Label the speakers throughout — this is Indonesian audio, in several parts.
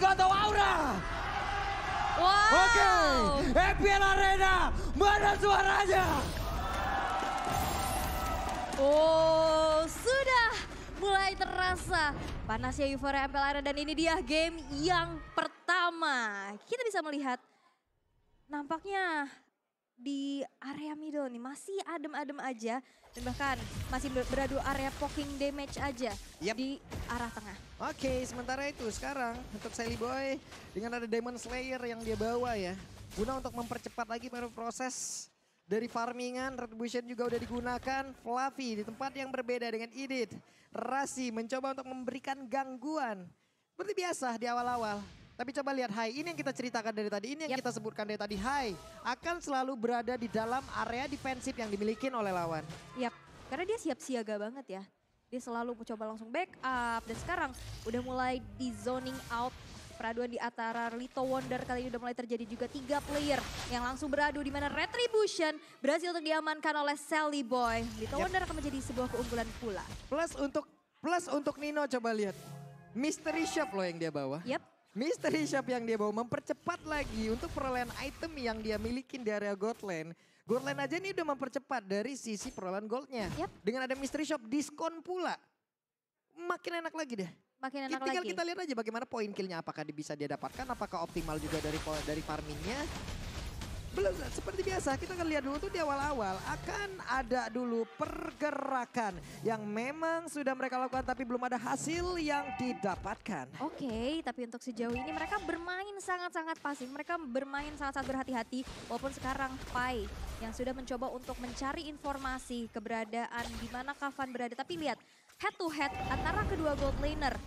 Speaker 1: Igo atau Aura?
Speaker 2: Wow.
Speaker 1: Oke, FPL Arena, mana suaranya?
Speaker 2: Oh, sudah mulai terasa panasnya euforia MPL Arena dan ini dia game yang pertama. Kita bisa melihat nampaknya di area middle nih masih adem-adem aja dan bahkan masih beradu area poking damage aja di arah tengah.
Speaker 3: Oke, sementara itu sekarang untuk Sally Boy dengan ada Demon Slayer yang dia bawa ya. Guna untuk mempercepat lagi proses dari farmingan, Retribution juga udah digunakan. Fluffy di tempat yang berbeda dengan Edith. Rasi mencoba untuk memberikan gangguan. Seperti biasa di awal-awal. Tapi coba lihat Hai, ini yang kita ceritakan dari tadi, ini yang kita sebutkan dari tadi. Hai akan selalu berada di dalam area defensif yang dimiliki oleh lawan.
Speaker 2: Yap, karena dia siap siaga banget ya. Dia selalu mencoba langsung backup dan sekarang udah mulai di zoning out. Peraduan di antara Lito Wonder kali ini udah mulai terjadi juga 3 player yang langsung beradu di mana Retribution berhasil untuk diamankan oleh Sally Boy. Lito Wonder akan menjadi sebuah keunggulan pula.
Speaker 3: Plus untuk Nino coba lihat. Mystery Shop loh yang dia bawa. Mystery Shop yang dia bawa mempercepat lagi untuk perolehan item yang dia miliki di area Godland. Godland aja ini udah mempercepat dari sisi perolehan goldnya. Dengan ada Mystery Shop diskon pula. Makin enak lagi deh.
Speaker 2: Makin enak
Speaker 3: Tinggal
Speaker 2: lagi.
Speaker 3: kita lihat aja bagaimana poin killnya, apakah bisa dia dapatkan, apakah optimal juga dari farmingnya. Belum, seperti biasa kita akan lihat dulu tuh di awal-awal akan ada dulu pergerakan yang memang sudah mereka lakukan tapi belum ada hasil yang didapatkan.
Speaker 2: Oke, tapi untuk sejauh ini mereka bermain sangat-sangat pasif, mereka bermain sangat-sangat berhati-hati walaupun sekarang Pai yang sudah mencoba untuk mencari informasi keberadaan di mana Kavan berada. Tapi lihat head to head antara kedua gold laner.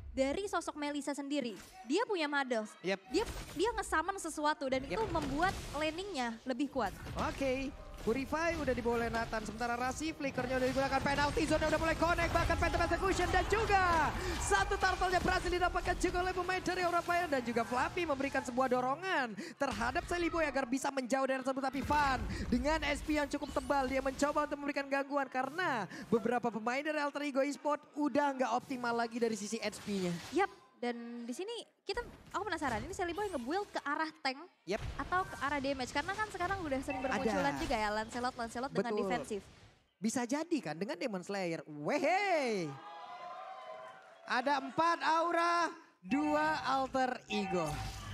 Speaker 2: Dari sosok Melissa sendiri, dia punya models. Dia nge-summon sesuatu dan itu membuat landingnya lebih kuat.
Speaker 3: Oke, Purify udah dibawa oleh Nathan. Sementara Rasi, flickernya udah digunakan, penalty zone udah mulai connect. Bahkan Phantom Execution dan juga satu turtle-nya berhasil didapatkan juga oleh pemain dari Aura Fire. Dan juga Fluffy memberikan sebuah dorongan terhadap Sally Boy agar bisa menjauh dari tersebut. Tapi Van dengan SP yang cukup tebal, dia mencoba untuk memberikan gangguan. Karena beberapa pemain dari Alter Ego Esport udah nggak optimal lagi dari sisi HP-nya.
Speaker 2: Dan di sini aku penasaran ini Sally Boy nge-build ke arah tank atau ke arah damage. Karena kan sekarang udah sering bermunculan juga ya Lancelot dengan defensif.
Speaker 3: Bisa jadi kan dengan Demon Slayer. Wehe. Ada 4 aura, 2 alter ego.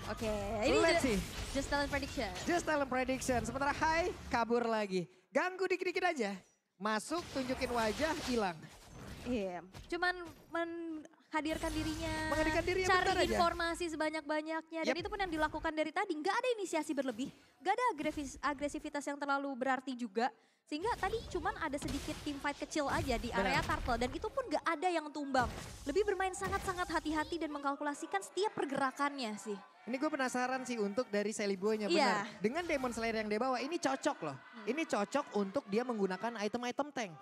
Speaker 2: Oke, ini
Speaker 3: Let's see.
Speaker 2: Just Talent Prediction.
Speaker 3: Just Talent Prediction. Sementara Hai kabur lagi. Ganggu dikit-dikit aja. Masuk, tunjukin wajah, hilang.
Speaker 2: Cuman menghadirkan dirinya,
Speaker 3: Menghadirkan dirinya
Speaker 2: cari informasi sebanyak-banyaknya. Dan itu pun yang dilakukan dari tadi, nggak ada inisiasi berlebih, nggak ada agresivitas yang terlalu berarti juga. Sehingga tadi cuman ada sedikit team fight kecil aja di area turtle dan itu pun nggak ada yang tumbang. Lebih bermain sangat-sangat hati-hati dan mengkalkulasikan setiap pergerakannya sih.
Speaker 3: Ini gue penasaran sih untuk dari Sally Boy-nya benar. Dengan Demon Slayer yang dia bawa ini cocok loh. Ini cocok untuk dia menggunakan item-item tank.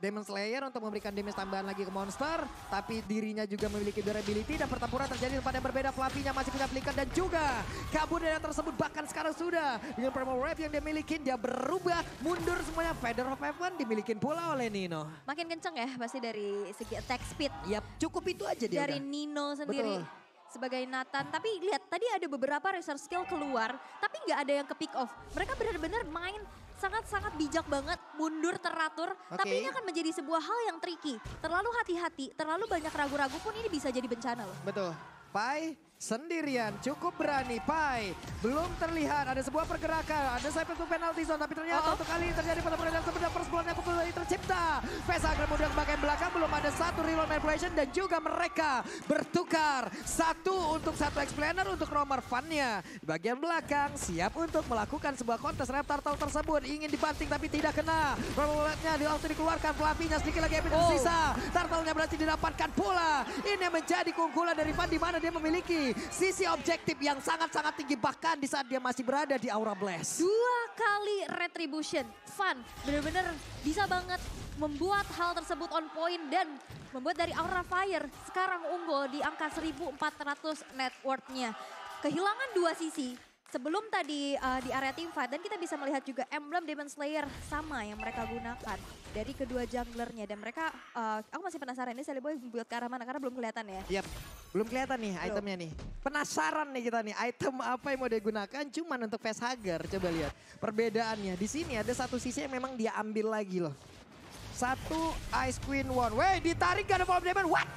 Speaker 3: Demon Slayer untuk memberikan damage tambahan lagi ke monster. Tapi dirinya juga memiliki durability dan pertempuran terjadi di tempat yang berbeda. Fluffy-nya masih punya flicker dan juga kabur dari yang tersebut. Bahkan sekarang sudah dengan Primal Wave yang dia milikin dia berubah mundur semuanya. Feather of Heaven dimilikin pula oleh Nino.
Speaker 2: Makin kenceng ya pasti dari segi attack speed.
Speaker 3: Cukup itu aja dia
Speaker 2: dari Nino sendiri. Sebagai Nathan, tapi lihat tadi ada beberapa research skill keluar, tapi nggak ada yang ke pick off. Mereka benar-benar main sangat-sangat bijak banget, mundur teratur, tapi ini akan menjadi sebuah hal yang tricky. Terlalu hati-hati, terlalu banyak ragu-ragu pun ini bisa jadi bencana loh.
Speaker 3: Betul. Pai sendirian, cukup berani. Pai belum terlihat ada sebuah pergerakan, ada cyber to penalty zone, tapi ternyata untuk kali ini terjadi pertempuran yang sebenarnya first blood yang kembali tercipta. Pesa kemudian bagian belakang belum ada satu reload manipulation dan juga mereka bertukar satu untuk satu explainer untuk Romer Van-nya. Di bagian belakang siap untuk melakukan sebuah kontes Reptar Turtle tersebut, ingin dibanting tapi tidak kena. Romer-nya langsung dikeluarkan, Fluffy-nya sedikit lagi epic tersisa. Turtle-nya berhasil didapatkan pula. Ini menjadi keunggulan dari Van di mana dia memiliki sisi objektif yang sangat-sangat tinggi bahkan di saat dia masih berada di Aura Blast.
Speaker 2: 2 kali Retribution, Van benar-benar bisa banget membuat hal tersebut on point dan membuat dari Aura Fire sekarang unggul di angka 1400 net worth-nya. Kehilangan 2 sisi, sebelum tadi di area teamfight dan kita bisa melihat juga emblem Demon Slayer sama yang mereka gunakan dari kedua junglernya dan mereka aku masih penasaran ini Celiboy build ke arah mana karena belum kelihatan ya.
Speaker 3: Yap, belum kelihatan nih itemnya nih. Penasaran nih kita nih item apa yang mau digunakan cuman untuk facehugger. Coba lihat perbedaannya. Di sini ada satu sisi yang memang dia ambil lagi loh. Satu Ice Queen One. Weh ditarik gak ada follow Demon. What?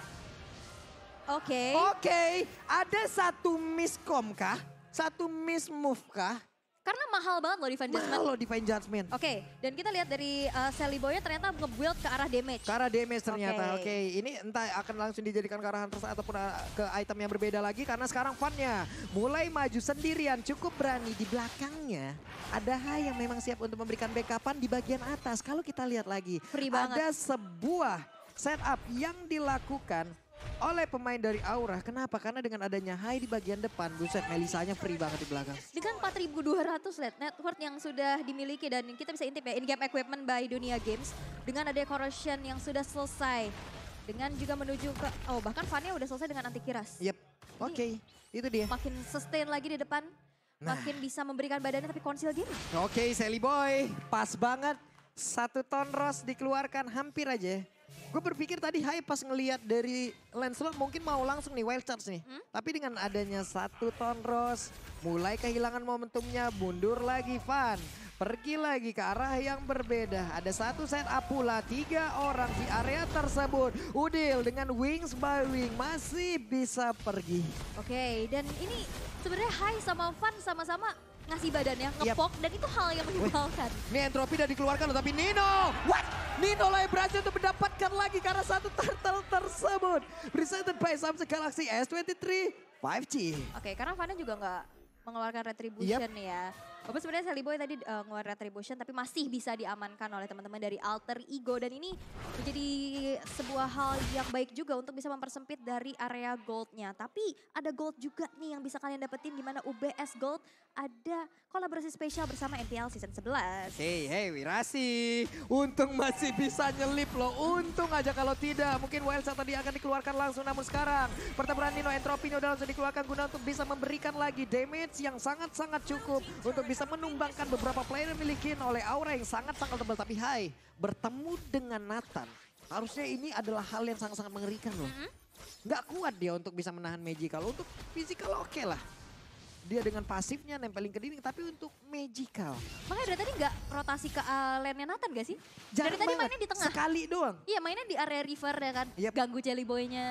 Speaker 3: Oke, ada satu miscom kah? Satu miss move kah?
Speaker 2: Karena mahal banget loh Divine Judgment.
Speaker 3: Mahal loh Divine Judgment.
Speaker 2: Oke, dan kita lihat dari Celiboy-nya ternyata nge-build ke arah damage.
Speaker 3: Ke arah damage ternyata, oke. Ini entah akan langsung dijadikan ke arah Hunter ataupun ke item yang berbeda lagi. Karena sekarang Fan-nya mulai maju sendirian, cukup berani. Di belakangnya ada Hai yang memang siap untuk memberikan backupan di bagian atas. Kalau kita lihat lagi,
Speaker 2: Free banget.
Speaker 3: ada sebuah setup yang dilakukan oleh pemain dari Aura. Kenapa? Karena dengan adanya Hai di bagian depan, buset Melisanya free banget di belakang.
Speaker 2: Dengan 4.200 net worth yang sudah dimiliki dan kita bisa intip ya in-game equipment by Dunia Games. Dengan ada corrosion yang sudah selesai. Dengan juga menuju ke, bahkan Fan-nya udah selesai dengan anti-kiras.
Speaker 3: Yep, oke. Itu dia.
Speaker 2: Makin sustain lagi di depan. Makin bisa memberikan badannya tapi konsil gini.
Speaker 3: Oke, Celiboy pas banget. 1 ton Rose dikeluarkan hampir aja. Gue berpikir tadi Hai pas ngelihat dari Lancelot mungkin mau langsung nih wild charge nih. Tapi dengan adanya 1 ton Rose, mulai kehilangan momentumnya, mundur lagi Fan. Pergi lagi ke arah yang berbeda. Ada satu setup pula, 3 orang di area tersebut. Udil dengan wings by wing masih bisa pergi.
Speaker 2: Oke, dan ini sebenarnya Hai sama Fan sama-sama ngasih badannya, ngepok, dan itu hal yang menyebalkan.
Speaker 3: Ini entropi udah dikeluarkan loh, tapi Nino, what? Nino lah berhasil untuk mendapatkan lagi karena satu turtle tersebut. Presented by Samsung Galaxy S23 5G.
Speaker 2: Oke, karena Fan juga nggak mengeluarkan retribution ya. Walaupun sebenarnya Celiboy tadi ngeluarin retribution tapi masih bisa diamankan oleh teman-teman dari Alter Ego. Dan ini menjadi sebuah hal yang baik juga untuk bisa mempersempit dari area goldnya. Tapi ada gold juga nih yang bisa kalian dapetin di mana UBS Gold ada kolaborasi spesial bersama NPL Season 11.
Speaker 3: Hey Wirasi, untung masih bisa nyelip loh. Untung aja kalau tidak mungkin Wild Shot tadi akan dikeluarkan langsung. Namun sekarang pertempuran Nino entropinya udah langsung dikeluarkan guna untuk bisa memberikan lagi damage yang sangat-sangat cukup untuk bisa menumbangkan beberapa player yang dimiliki oleh Aura yang sangat-sangat tebal. Tapi Hai bertemu dengan Nathan, harusnya ini adalah hal yang sangat-sangat mengerikan loh. Nggak kuat dia untuk bisa menahan magical. Untuk physical oke lah. Dia dengan pasifnya nempelin ke dinding, tapi untuk magical.
Speaker 2: Makanya dari tadi nggak rotasi ke lane-nya Nathan gak sih?
Speaker 3: Jarang
Speaker 2: dari tadi
Speaker 3: banget.
Speaker 2: mainnya di tengah.
Speaker 3: Sekali doang.
Speaker 2: Iya mainnya di area river ya kan, ganggu Celiboy-nya.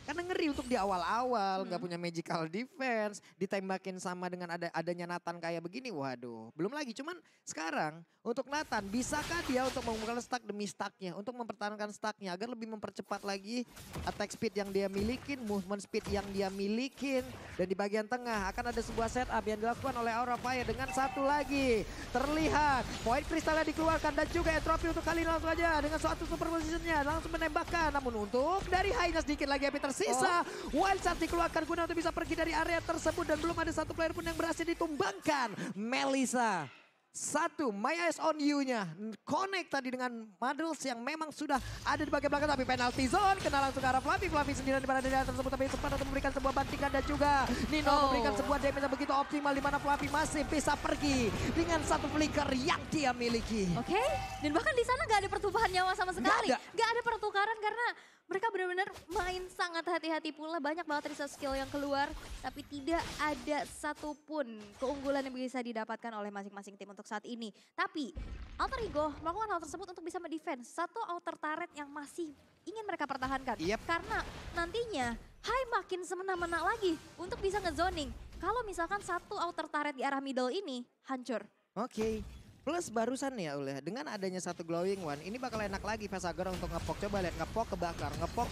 Speaker 3: Karena ngeri untuk di awal-awal, nggak punya magical defense, ditembakin sama dengan adanya Nathan kayak begini, waduh. Belum lagi, cuman sekarang untuk Nathan, bisakah dia untuk membuka stack demi stacknya, untuk mempertahankan stacknya agar lebih mempercepat lagi attack speed yang dia milikin, movement speed yang dia milikin. Dan di bagian tengah akan ada sebuah setup yang dilakukan oleh Aura Fire dengan satu lagi. Terlihat, poin kristalnya dikeluarkan dan juga entropy untuk kali ini langsung aja dengan suatu super positionnya langsung menembakkan. Namun untuk dari Hainya sedikit lagi api tersisa. Wild Shot dikeluarkan guna untuk bisa pergi dari area tersebut dan belum ada satu player pun yang berhasil ditumbangkan. Melissa. Satu, My Eyes on You-nya connect tadi dengan Madels yang memang sudah ada di bagian belakang. Tapi penalty zone, kena langsung ke arah Fluffy. Fluffy sendirian di mana di daerah tersebut. Tapi sempat untuk memberikan sebuah bantingan dan juga Nino memberikan sebuah damage yang begitu optimal. Di mana Fluffy masih bisa pergi dengan satu flicker yang dia miliki.
Speaker 2: Oke, dan bahkan di sana gak ada pertumpahan nyawa sama sekali. Gak ada pertukaran karena mereka benar-benar main sangat hati-hati pula. Banyak banget resource skill yang keluar. Tapi tidak ada satupun keunggulan yang bisa didapatkan oleh masing-masing tim untuk saat ini. Tapi Alter Ego melakukan hal tersebut untuk bisa mendefense satu outer turret yang masih ingin mereka pertahankan. Karena nantinya Hai makin semena-mena lagi untuk bisa ngezoning. Kalau misalkan satu outer turret di arah middle ini hancur.
Speaker 3: Oke. Plus barusan ya Ule, dengan adanya satu glowing one, ini bakal enak lagi Facehugger untuk ngepok. Coba lihat, ngepok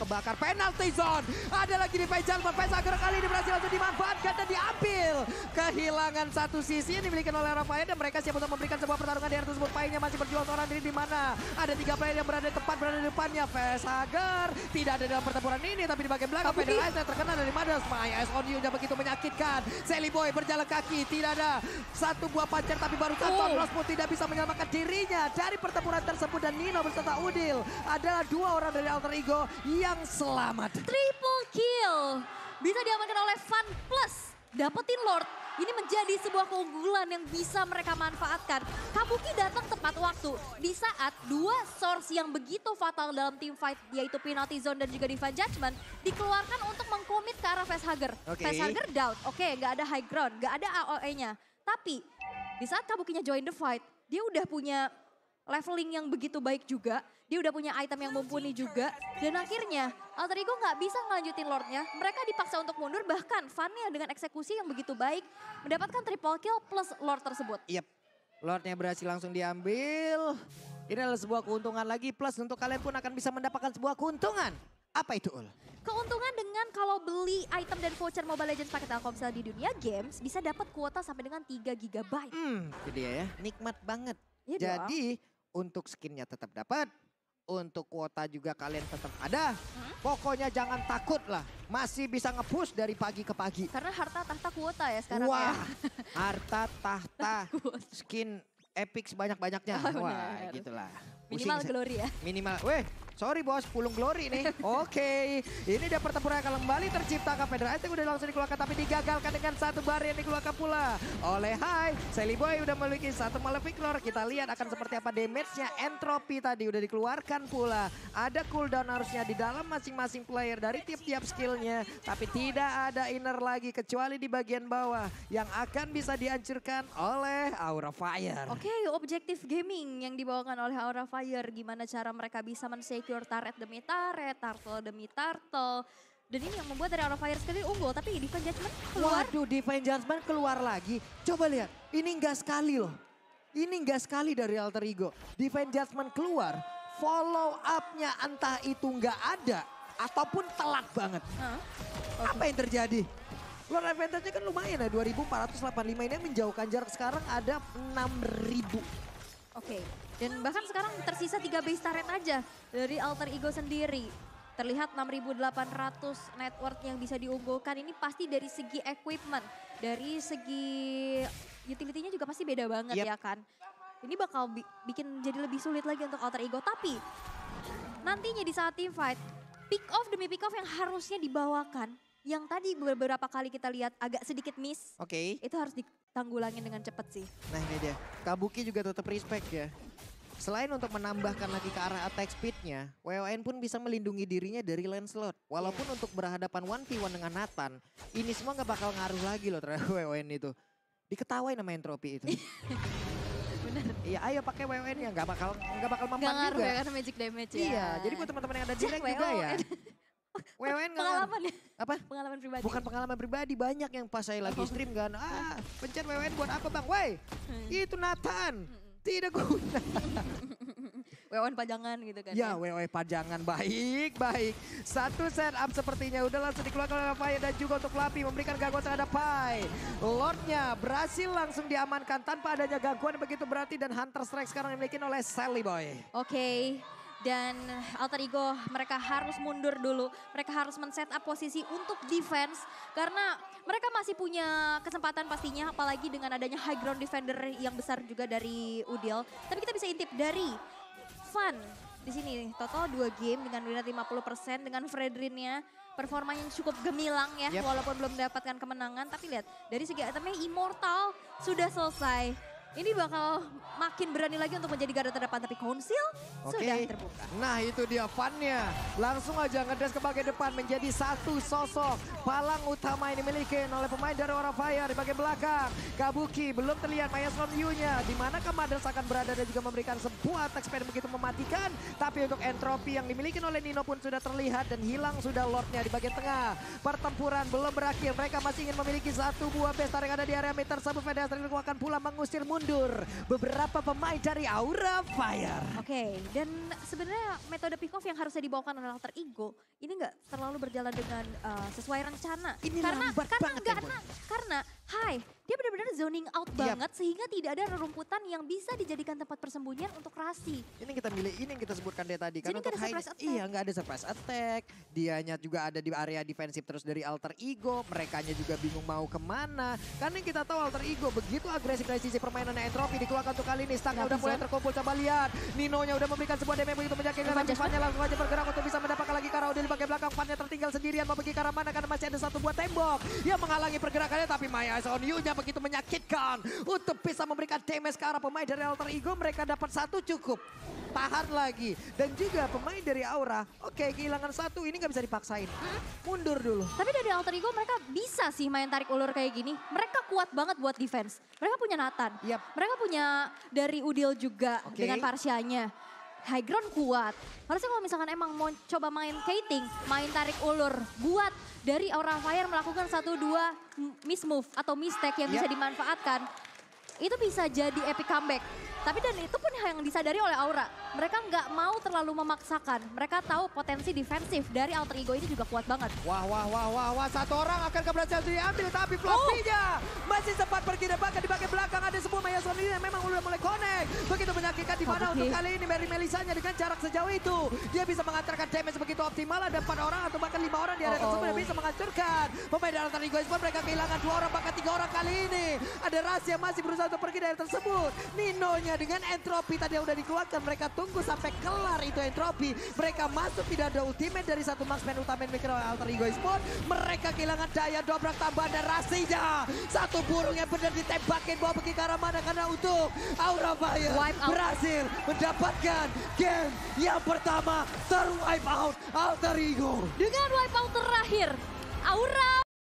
Speaker 3: kebakar, penalty zone. Ada lagi di Facehugger, Facehugger kali ini berhasil langsung dimanfaatkan dan diambil. Kehilangan satu sisi yang dimiliki oleh Rafael dan mereka siap untuk memberikan sebuah pertarungan di area tersebut. Painya masih berjuang seorang diri di mana. Ada 3 player yang berada di depannya. Facehugger tidak ada dalam pertempuran ini, tapi di bagian belakang Federalize yang terkena dari Madels. My Eyes on You-nya begitu menyakitkan. Celiboy berjalan kaki, tidak ada satu buah pancer tapi baru Ton Rospo tidak bisa menyelamatkan dirinya dari pertempuran tersebut. Dan Nino beserta Udil adalah 2 orang dari Alter Ego yang selamat.
Speaker 2: Triple kill bisa diamankan oleh Fan plus dapetin Lord. Ini menjadi sebuah keunggulan yang bisa mereka manfaatkan. Kabuki datang tepat waktu di saat dua source yang begitu fatal dalam team fight, yaitu Penalty Zone dan juga Divine Judgment, dikeluarkan untuk mengkomit ke arah Facehugger. Facehugger down, oke, nggak ada high ground, nggak ada AOE-nya. Tapi di saat Kabukinya join the fight, dia udah punya leveling yang begitu baik juga. Dia udah punya item yang mumpuni juga. Dan akhirnya Alter Ego nggak bisa ngelanjutin Lordnya. Mereka dipaksa untuk mundur, bahkan Vannya dengan eksekusi yang begitu baik mendapatkan triple kill plus Lord tersebut.
Speaker 3: Yep, Lordnya berhasil langsung diambil. Ini adalah sebuah keuntungan lagi, plus untuk kalian pun akan bisa mendapatkan sebuah keuntungan. Apa itu, Ul?
Speaker 2: Keuntungan dengan kalau beli item dan voucher Mobile Legends pakai Telkomsel di dunia games bisa dapat kuota sampai dengan 3 GB.
Speaker 3: Itu dia ya, nikmat banget.
Speaker 2: Iya
Speaker 3: Jadi untuk skinnya tetap dapat, untuk kuota juga kalian tetap ada. Pokoknya jangan takut lah, masih bisa nge-push dari pagi ke pagi.
Speaker 2: Karena harta tahta kuota ya sekarang
Speaker 3: Wah,
Speaker 2: ya.
Speaker 3: harta tahta skin epic sebanyak-banyaknya.
Speaker 2: Oh,
Speaker 3: wah,
Speaker 2: benar.
Speaker 3: gitulah.
Speaker 2: Minimal
Speaker 3: Pusing
Speaker 2: glory ya.
Speaker 3: Minimal, sorry bos, pulung glory nih. Oke, ini dia pertempuran yang kembali terciptakan. Federal Item udah langsung dikeluarkan tapi digagalkan dengan satu bar yang dikeluarkan pula oleh Sally Boy udah memiliki satu Malefic Lord. Kita lihat akan seperti apa damage-nya. Entropy tadi udah dikeluarkan pula. Ada cooldown harusnya di dalam masing-masing player dari tiap-tiap skillnya. Tapi tidak ada inner lagi kecuali di bagian bawah yang akan bisa dihancurkan oleh Aura Fire.
Speaker 2: Oke, objektif gaming yang dibawakan oleh Aura Fire. Gimana cara mereka bisa men-secure turret demi turret, turtle demi turtle. Dan ini yang membuat dari Aura Fire sekali unggul. Tapi Divine Judgment keluar.
Speaker 3: Waduh, Divine Judgment keluar lagi. Coba lihat, ini enggak sekali loh. Ini enggak sekali dari Alter Ego. Divine Judgment keluar, follow up-nya entah itu enggak ada ataupun telat banget. Apa yang terjadi? Lord advantage-nya kan lumayan ya, 2485 ini menjauhkan jarak sekarang ada 6000.
Speaker 2: Oke, dan bahkan sekarang tersisa 3 base turret aja dari Alter Ego sendiri. Terlihat 6.800 net worth yang bisa diunggulkan. Ini pasti dari segi equipment, dari segi utility-nya juga pasti beda banget ya kan. Ini bakal bikin jadi lebih sulit lagi untuk Alter Ego. Tapi nantinya di saat team fight, pick off demi pick off yang harusnya dibawakan, yang tadi beberapa kali kita lihat agak sedikit miss.
Speaker 3: Oke.
Speaker 2: Itu harus ditanggulangin dengan cepat sih.
Speaker 3: Nah ini dia, Kabuki juga tetap respect ya. Selain untuk menambahkan lagi ke arah attack speed-nya, WON pun bisa melindungi dirinya dari Lancelot. Walaupun untuk berhadapan 1v1 dengan Nathan, ini semua gak bakal ngaruh lagi loh terhadap WON itu. Diketawain sama Entropy itu.
Speaker 2: Bener.
Speaker 3: Iya, ayo pakai WON ya, gak bakal mempan
Speaker 2: Gak ngaruh
Speaker 3: juga.
Speaker 2: ya karena magic damage ya.
Speaker 3: Iya, jadi buat teman-teman yang ada di rank juga ya. WON gak
Speaker 2: Pengalaman ya?
Speaker 3: Apa?
Speaker 2: Pengalaman pribadi.
Speaker 3: Bukan pengalaman pribadi, banyak yang pas saya lagi stream kan. Pencet WON buat apa bang? Woi, itu Nathan. Tidak guna.
Speaker 2: WON pajangan gitu kan.
Speaker 3: Ya, WOE pajangan, baik. Satu setup sepertinya udah langsung dikeluarkan oleh Pai dan juga untuk Lapi memberikan gangguan terhadap Pai. Lordnya berhasil langsung diamankan tanpa adanya gangguan begitu berarti dan Hunter Strike sekarang dimiliki oleh Sally Boy.
Speaker 2: Oke. Dan Alter Ego mereka harus mundur dulu. Mereka harus men-set up posisi untuk defense. Karena mereka masih punya kesempatan pastinya. Apalagi dengan adanya high ground defender yang besar juga dari Udil. Tapi kita bisa intip dari Van. Di sini total 2 game dengan win rate 50%. Dengan Fredrinnya performanya cukup gemilang ya. Walaupun belum mendapatkan kemenangan. Tapi lihat dari segi itemnya Immortal sudah selesai. Ini bakal makin berani lagi untuk menjadi garda terdepan. Tapi konsil sudah terbuka.
Speaker 3: Nah itu dia Van-nya. Langsung aja ngedes ke bagian depan menjadi satu sosok palang utama ini dimiliki oleh pemain dari Aura Fire. Di bagian belakang Kabuki belum terlihat Maelstrom Yu-nya. Dimanakah Madras akan berada dan juga memberikan sebuah attack speed begitu mematikan. Tapi untuk Entropy yang dimiliki oleh Nino pun sudah terlihat dan hilang sudah Lordnya di bagian tengah. Pertempuran belum berakhir. Mereka masih ingin memiliki satu buah base yang ada di area meter. Sabu Federasi akan pula mengusir mundur beberapa pemain dari Aura Fire.
Speaker 2: Oke, dan sebenarnya metode pick off yang harusnya dibawakan oleh Alter Ego ini nggak terlalu berjalan dengan sesuai rencana.
Speaker 3: Ini
Speaker 2: karena
Speaker 3: lambat banget
Speaker 2: karena dia benar-benar benar-benar zoning out banget sehingga tidak ada rerumputan yang bisa dijadikan tempat persembunyian untuk Rasi.
Speaker 3: Ini kita milih, ini yang kita sebutkan dari tadi.
Speaker 2: Jadi
Speaker 3: Kan untuk
Speaker 2: nggak ada surprise attack.
Speaker 3: Iya, nggak ada surprise attack. Dianya juga ada di area defensif terus dari Alter Ego. Merekanya juga bingung mau kemana. Karena yang kita tahu Alter Ego begitu agresif dari sisi permainannya Entropy dikeluarkan untuk kali ini. Stangnya udah mulai terkumpul, coba lihat. Ninonya udah memberikan sebuah damage begitu menyakitkan. Tapi Fannya langsung aja bergerak untuk bisa mendapatkan lagi Kara Udah di bagian belakang. Fannya tertinggal sendirian mau pergi ke arah mana karena masih ada satu buah tembok yang menghalangi pergerakannya. Tapi Maya on You-nya begitu menyakitkan untuk bisa memberikan damage ke arah pemain dari Alter Ego. Mereka dapat satu cukup. Tahan lagi. Dan juga pemain dari Aura, oke kehilangan satu, ini nggak bisa dipaksain. Mundur dulu.
Speaker 2: Tapi dari Alter Ego mereka bisa sih main tarik ulur kayak gini. Mereka kuat banget buat defense. Mereka punya Nathan.
Speaker 3: Yap.
Speaker 2: Mereka punya dari Udil juga dengan Parsianya. High ground kuat. Harusnya kalau misalkan emang mau coba main kiting, main tarik ulur, buat dari Aura Fire melakukan 1-2 miss move atau mistake yang bisa dimanfaatkan. Itu bisa jadi epic comeback. Tapi dan itu pun yang disadari oleh Aura. Mereka nggak mau terlalu memaksakan. Mereka tahu potensi defensif dari Alter Ego ini juga kuat banget.
Speaker 3: Wah. Satu orang akan keberhasilan diambil. Tapi Fluffy-nya masih sempat pergi dan bahkan di bagian belakang ada sebuah Maya Son yang memang udah mulai connect. Begitu menyakitkan di mana untuk kali ini Mary Melisanya dengan jarak sejauh itu. Dia bisa mengantarkan damage begitu optimal. Ada 4 orang atau bahkan 5 orang di area tersebut yang bisa menghancurkan. Pemain dari Alter Ego Esports mereka kehilangan 2 orang bahkan 3 orang kali ini. Ada Rasi yang masih berusaha untuk pergi dari tersebut. Ninonya dengan Entropy tadi yang udah dikeluarkan. Mereka tunggu sampai kelar itu Entropy. Mereka masuk tidak ada ultimate dari satu marksman utama yang Alter Ego Esports. Mereka kehilangan daya dobrak tambahan dan Rasinya. Satu burung yang benar ditembakin bawa pergi ke arah mana karena untuk Aura Fire berhasil mendapatkan game yang pertama terwipe out Alter Ego.
Speaker 2: Dengan wipe out terakhir, Aura